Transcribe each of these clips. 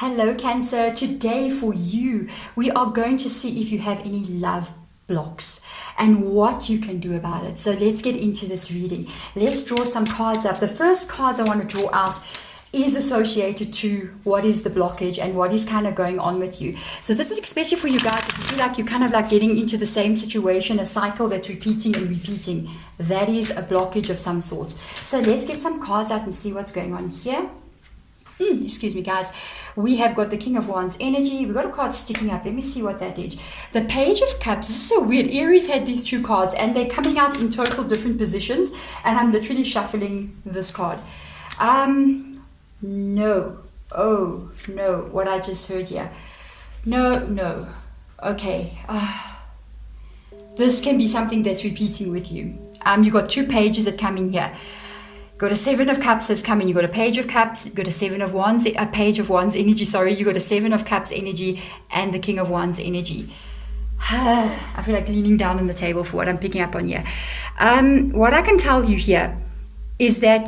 Hello Cancer, today for you we are going to see if you have any love blocks and what you can do about it. So let's get into this reading. Let's draw some cards up. The first cards I want to draw out is associated to what is the blockage and what is kind of going on with you. So this is especially for you guys if you feel like you're kind of like getting into the same situation, a cycle that's repeating and repeating. That is a blockage of some sort. So let's get some cards out and see what's going on here. Excuse me guys, we have got the King of Wands energy. We've got a card sticking up. Let me see what that is. The Page of Cups. This is so weird. Aries had these two cards and they're coming out in total different positions, and I'm literally shuffling this card. No. Oh no, what I just heard here. No. Okay. This can be something that's repeating with you. You've got two pages that come in here. Got a Seven of Cups that's coming. You got a Page of Cups. You got a Seven of Wands, a Page of Wands energy. Sorry, you got a Seven of Cups energy and the King of Wands energy. I feel like leaning down on the table for what I'm picking up on here. What I can tell you here is that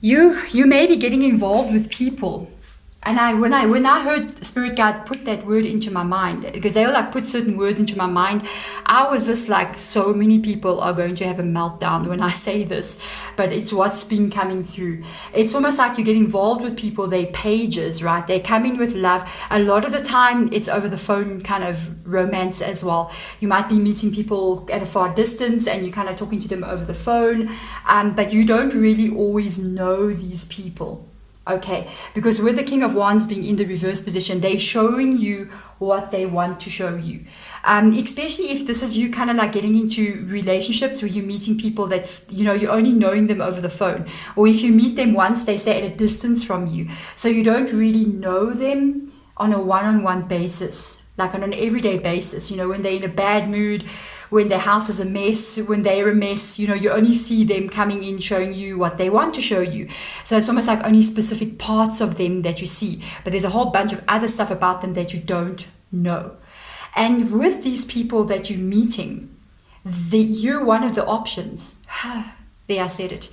you may be getting involved with people. And when I heard Spirit Guide put that word into my mind, because they like put certain words into my mind, I was just like, so many people are going to have a meltdown when I say this, but it's what's been coming through. It's almost like you get involved with people, they pages, right? They come in with love. A lot of the time it's over the phone kind of romance as well. You might be meeting people at a far distance and you're kind of talking to them over the phone, but you don't really always know these people. Okay, because with the King of Wands being in the reverse position, they're showing you what they want to show you. Especially if this is you kind of like getting into relationships where you're meeting people that, you know, you're only knowing them over the phone. Or if you meet them once, they stay at a distance from you. So you don't really know them on a one-on-one basis, like on an everyday basis, you know, when they're in a bad mood, when their house is a mess, when they're a mess, you know, you only see them coming in showing you what they want to show you. So it's almost like only specific parts of them that you see, but there's a whole bunch of other stuff about them that you don't know. And with these people that you're meeting, you're one of the options. There, I said it.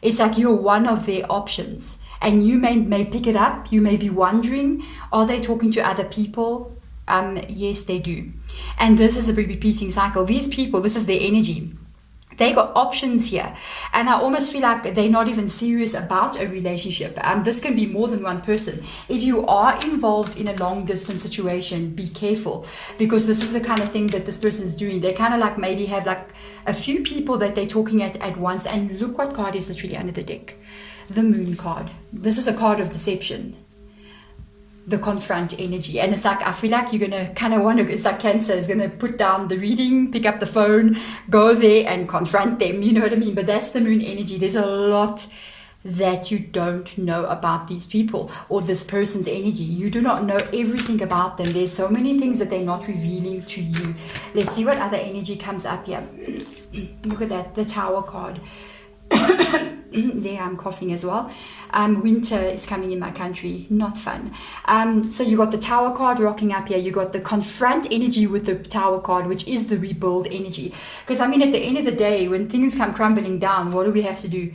It's like you're one of their options, and you may pick it up. You may be wondering, are they talking to other people? Yes, they do. And this is a repeating cycle. These people, this is their energy. They got options here. And I almost feel like they're not even serious about a relationship. This can be more than one person. If you are involved in a long distance situation, be careful, because this is the kind of thing that this person is doing. They kind of like maybe have like a few people that they're talking at once. And look what card is literally under the deck. The Moon card. This is a card of deception. The confront energy. And it's like, I feel like you're going to kind of want to, it's like Cancer is going to put down the reading, pick up the phone, go there and confront them. You know what I mean? But that's the Moon energy. There's a lot that you don't know about these people or this person's energy. You do not know everything about them. There's so many things that they're not revealing to you. Let's see what other energy comes up here. Look at that, the Tower card. There, I'm coughing as well. Winter is coming in my country, not fun. So you got the Tower card rocking up here. You got the confront energy with the Tower card, which is the rebuild energy. Because I mean, at the end of the day, when things come crumbling down, what do we have to do?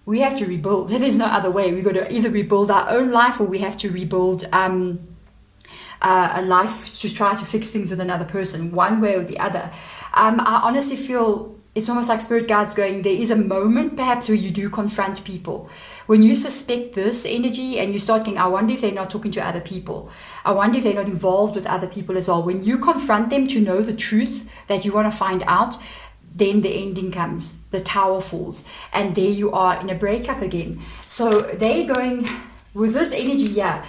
We have to rebuild. There's no other way. We've got to either rebuild our own life, or we have to rebuild a life to try to fix things with another person, one way or the other. I honestly feel it's almost like Spirit Guides going, there is a moment perhaps where you do confront people. When you suspect this energy and you start thinking, I wonder if they're not talking to other people. I wonder if they're not involved with other people as well. When you confront them to know the truth that you want to find out, then the ending comes. The Tower falls. And there you are in a breakup again. So they're going with this energy, yeah.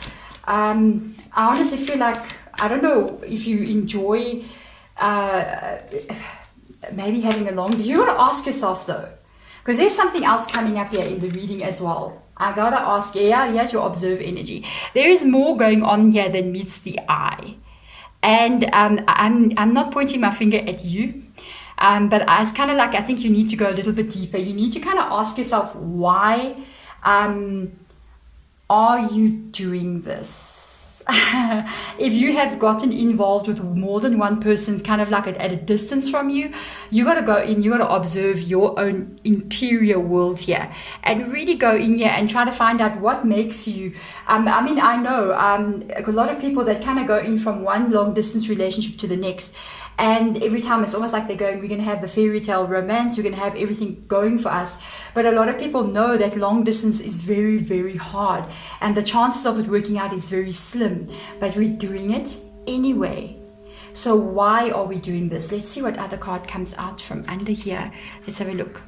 I honestly feel like, I don't know if you enjoy maybe having a long, you want to ask yourself though, because there's something else coming up here in the reading as well. I gotta ask, yeah, here's your observe energy. There is more going on here than meets the eye. And I'm not pointing my finger at you, but it's kind of like, I think you need to go a little bit deeper. You need to kind of ask yourself, why are you doing this? if you have gotten involved with more than one person's kind of like at a distance from you, you got to go in, you got to observe your own interior world here and really go in here and try to find out what makes you, I know a lot of people that kind of go in from one long distance relationship to the next. And every time it's almost like they're going, we're going to have the fairy tale romance, we're going to have everything going for us. But a lot of people know that long distance is very, very hard. And the chances of it working out is very slim. But we're doing it anyway. So why are we doing this? Let's see what other card comes out from under here. Let's have a look.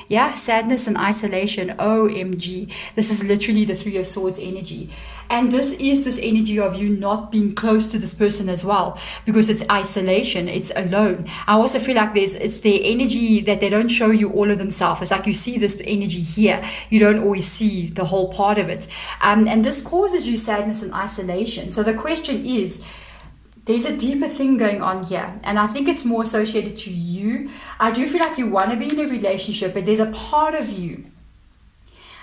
Yeah, sadness and isolation. OMG. This is literally the Three of Swords energy. And this is this energy of you not being close to this person as well, because it's isolation, it's alone. I also feel like it's their energy that they don't show you all of themselves. It's like you see this energy here, you don't always see the whole part of it. And this causes you sadness and isolation. So the question is, there's a deeper thing going on here, and I think it's more associated to you. I do feel like you want to be in a relationship, but there's a part of you,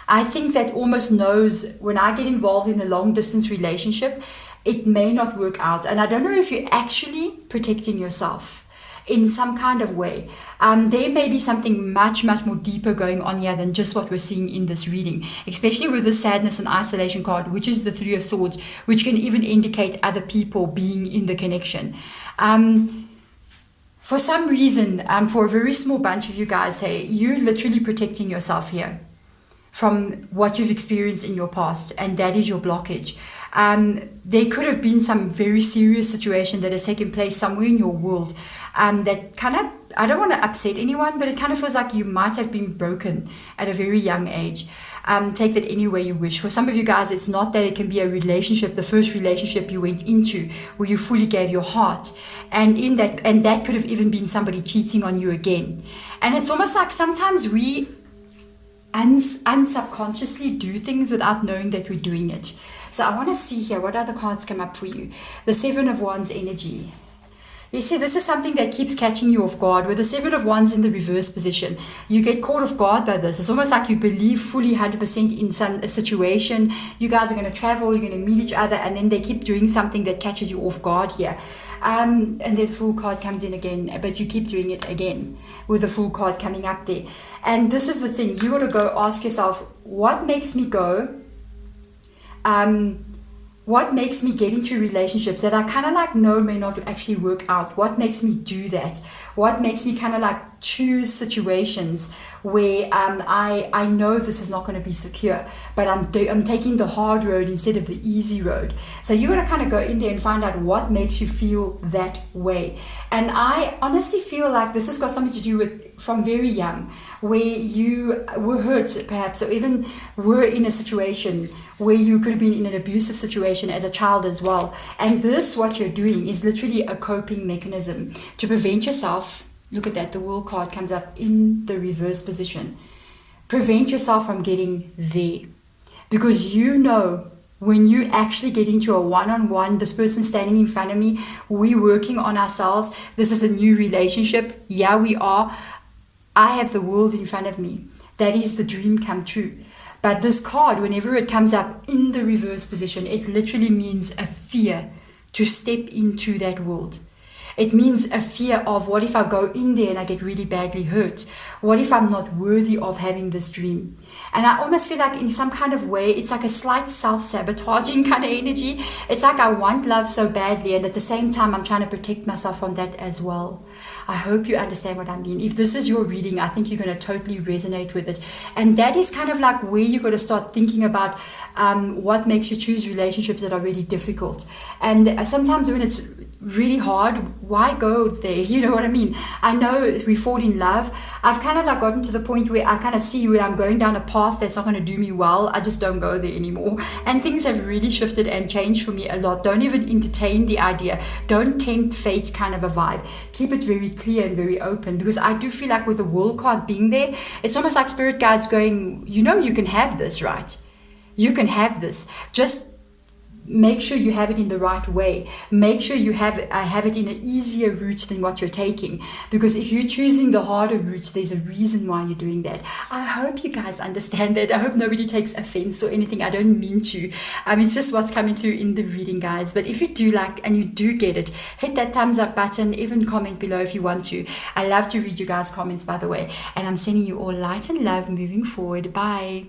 I think, that almost knows when I get involved in a long distance relationship, it may not work out. And I don't know if you're actually protecting yourself in some kind of way. There may be something much, much more deeper going on here than just what we're seeing in this reading, especially with the sadness and isolation card, which is the Three of Swords, which can even indicate other people being in the connection. For some reason, for a very small bunch of you guys, hey, you're literally protecting yourself here from what you've experienced in your past, and that is your blockage. There could have been some very serious situation that has taken place somewhere in your world that kind of, I don't want to upset anyone, but it kind of feels like you might have been broken at a very young age. Take that any way you wish. For some of you guys, it's not that it can be a relationship, the first relationship you went into where you fully gave your heart, and that could have even been somebody cheating on you again. And it's almost like sometimes we unsubconsciously do things without knowing that we're doing it. So I want to see here, what other cards come up for you? The Seven of Wands energy. You see, this is something that keeps catching you off guard. With the Seven of Wands in the reverse position, you get caught off guard by this. It's almost like you believe fully 100% in a situation. You guys are going to travel, you're going to meet each other, and then they keep doing something that catches you off guard here. And then the Fool card comes in again, but you keep doing it again with the Fool card coming up there. And this is the thing. You got to go ask yourself, what makes me go? What makes me get into relationships that I kind of like know may not actually work out? What makes me do that? What makes me kind of like choose situations where I know this is not going to be secure, but I'm taking the hard road instead of the easy road. So you got to kind of go in there and find out what makes you feel that way. And I honestly feel like this has got something to do with from very young, where you were hurt perhaps, or even were in a situation where you could have been in an abusive situation as a child as well. And this, what you're doing, is literally a coping mechanism to prevent yourself. Look at that, the World card comes up in the reverse position. Prevent yourself from getting there. Because you know, when you actually get into a one-on-one, this person standing in front of me, we're working on ourselves, this is a new relationship, yeah we are, I have the world in front of me. That is the dream come true. But this card, whenever it comes up in the reverse position, it literally means a fear to step into that world. It means a fear of, what if I go in there and I get really badly hurt? What if I'm not worthy of having this dream? And I almost feel like in some kind of way, it's like a slight self-sabotaging kind of energy. It's like I want love so badly, and at the same time, I'm trying to protect myself from that as well. I hope you understand what I mean. If this is your reading, I think you're going to totally resonate with it. And that is kind of like where you're going to start thinking about what makes you choose relationships that are really difficult. And sometimes when it's really hard, why go there? You know what I mean? I know we fall in love. I've kind of like gotten to the point where I kind of see when I'm going down a path that's not going to do me well, I just don't go there anymore. And things have really shifted and changed for me a lot. Don't even entertain the idea. Don't tempt fate kind of a vibe. Keep it very clear and very open, because I do feel like with the World card being there, it's almost like spirit guides going, you know, you can have this, right? You can have this. Just make sure you have it in the right way. Make sure you have it in an easier route than what you're taking. Because if you're choosing the harder route, there's a reason why you're doing that. I hope you guys understand that. I hope nobody takes offense or anything. I don't mean to. It's just what's coming through in the reading, guys. But if you do like and you do get it, hit that thumbs up button. Even comment below if you want to. I love to read you guys' comments, by the way. And I'm sending you all light and love moving forward. Bye.